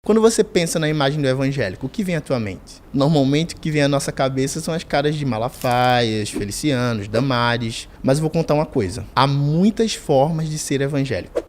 Quando você pensa na imagem do evangélico, o que vem à tua mente? Normalmente o que vem à nossa cabeça são as caras de Malafaias, Felicianos, Damares, mas eu vou contar uma coisa. Há muitas formas de ser evangélico.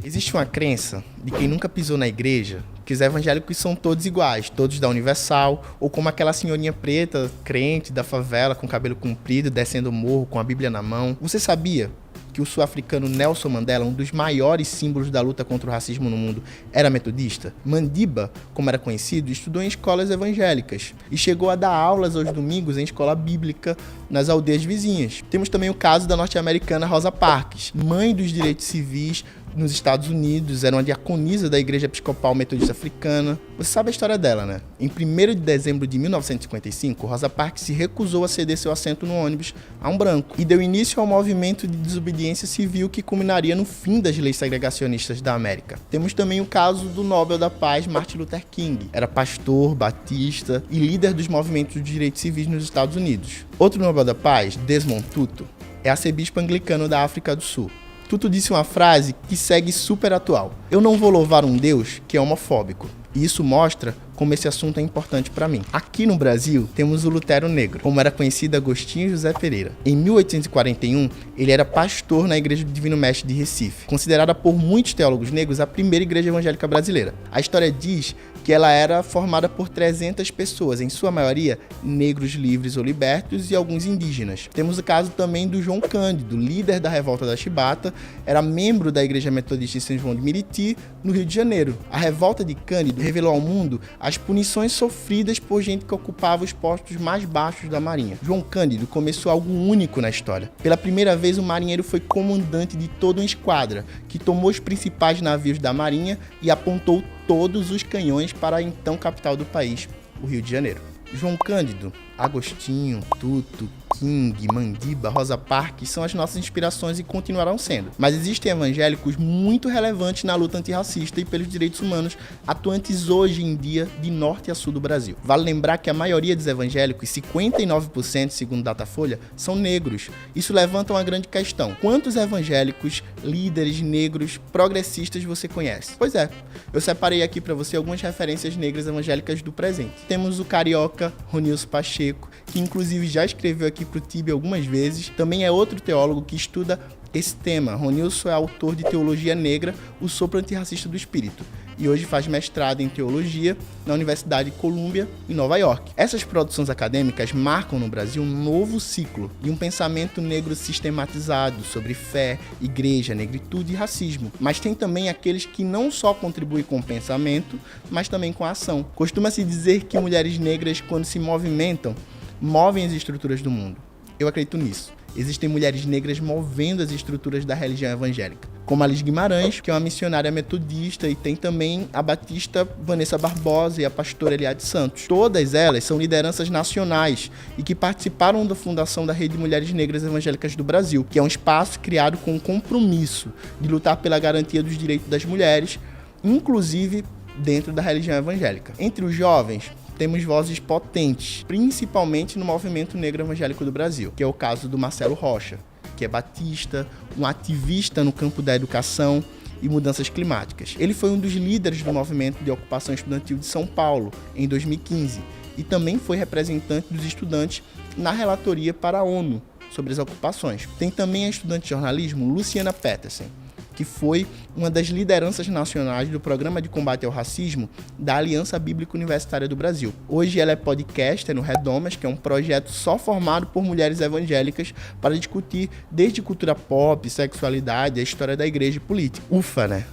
Existe uma crença de quem nunca pisou na igreja que os evangélicos são todos iguais, todos da Universal, ou como aquela senhorinha preta, crente da favela, com cabelo comprido, descendo o morro com a Bíblia na mão. Você sabia que o sul-africano Nelson Mandela, um dos maiores símbolos da luta contra o racismo no mundo, era metodista? Mandiba, como era conhecido, estudou em escolas evangélicas e chegou a dar aulas aos domingos em escola bíblica nas aldeias vizinhas. Temos também o caso da norte-americana Rosa Parks, mãe dos direitos civis nos Estados Unidos, era uma diaconisa da Igreja Episcopal Metodista Africana. Você sabe a história dela, né? Em 1º de dezembro de 1955, Rosa Parks se recusou a ceder seu assento no ônibus a um branco e deu início ao movimento de desobediência civil que culminaria no fim das leis segregacionistas da América. Temos também o caso do Nobel da Paz Martin Luther King. Era pastor, batista e líder dos movimentos de direitos civis nos Estados Unidos. Outro Nobel da Paz, Desmond Tutu, é arcebispo anglicano da África do Sul. Tutu disse uma frase que segue super atual. Eu não vou louvar um Deus que é homofóbico. E isso mostra como esse assunto é importante para mim. Aqui no Brasil, temos o Lutero Negro, como era conhecido Agostinho José Pereira. Em 1841, ele era pastor na Igreja do Divino Mestre de Recife, considerada por muitos teólogos negros a primeira igreja evangélica brasileira. A história diz que ela era formada por 300 pessoas, em sua maioria negros livres ou libertos e alguns indígenas. Temos o caso também do João Cândido, líder da Revolta da Chibata, era membro da Igreja Metodista de São João de Meriti, no Rio de Janeiro. A Revolta de Cândido revelou ao mundo as punições sofridas por gente que ocupava os postos mais baixos da Marinha. João Cândido começou algo único na história. Pela primeira vez, um marinheiro foi comandante de toda uma esquadra, que tomou os principais navios da Marinha e apontou todos os canhões para a então capital do país, o Rio de Janeiro. João Cândido, Agostinho, Tutu, King, Mandiba, Rosa Parks são as nossas inspirações e continuarão sendo. Mas existem evangélicos muito relevantes na luta antirracista e pelos direitos humanos, atuantes hoje em dia de norte a sul do Brasil. Vale lembrar que a maioria dos evangélicos, 59% segundo Datafolha, são negros. Isso levanta uma grande questão. Quantos evangélicos, líderes negros, progressistas você conhece? Pois é, eu separei aqui para você algumas referências negras evangélicas do presente. Temos o carioca Ronilson Pacheco, que inclusive já escreveu aqui para o TIB algumas vezes. Também é outro teólogo que estuda esse tema. Ronilson é autor de Teologia Negra, o Sopro Antirracista do Espírito, e hoje faz mestrado em Teologia na Universidade de Columbia, em Nova York. Essas produções acadêmicas marcam no Brasil um novo ciclo de um pensamento negro sistematizado sobre fé, igreja, negritude e racismo. Mas tem também aqueles que não só contribuem com o pensamento, mas também com a ação. Costuma-se dizer que mulheres negras, quando se movimentam, movem as estruturas do mundo. Eu acredito nisso. Existem mulheres negras movendo as estruturas da religião evangélica, como Alice Guimarães, que é uma missionária metodista, e tem também a batista Vanessa Barbosa e a pastora Eliade Santos. Todas elas são lideranças nacionais e que participaram da fundação da Rede de Mulheres Negras Evangélicas do Brasil, que é um espaço criado com o compromisso de lutar pela garantia dos direitos das mulheres, inclusive dentro da religião evangélica. Entre os jovens, temos vozes potentes, principalmente no movimento negro evangélico do Brasil, que é o caso do Marcelo Rocha, que é batista, um ativista no campo da educação e mudanças climáticas. Ele foi um dos líderes do movimento de ocupação estudantil de São Paulo em 2015 e também foi representante dos estudantes na relatoria para a ONU sobre as ocupações. Tem também a estudante de jornalismo Luciana Petersen, que foi uma das lideranças nacionais do Programa de Combate ao Racismo da Aliança Bíblica Universitária do Brasil. Hoje ela é podcaster no Redomas, que é um projeto só formado por mulheres evangélicas para discutir desde cultura pop, sexualidade, a história da igreja e política. Ufa, né?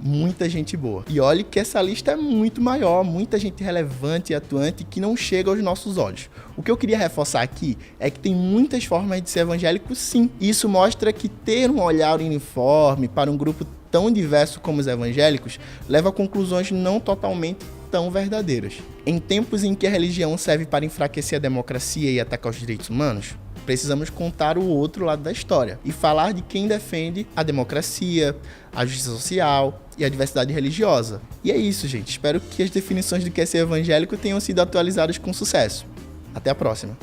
Muita gente boa. E olhe que essa lista é muito maior, muita gente relevante e atuante que não chega aos nossos olhos. O que eu queria reforçar aqui é que tem muitas formas de ser evangélico, sim. Isso mostra que ter um olhar uniforme para um grupo tão diverso como os evangélicos leva a conclusões não totalmente tão verdadeiras. Em tempos em que a religião serve para enfraquecer a democracia e atacar os direitos humanos, precisamos contar o outro lado da história e falar de quem defende a democracia, a justiça social e a diversidade religiosa. E é isso, gente. Espero que as definições do que é ser evangélico tenham sido atualizadas com sucesso. Até a próxima.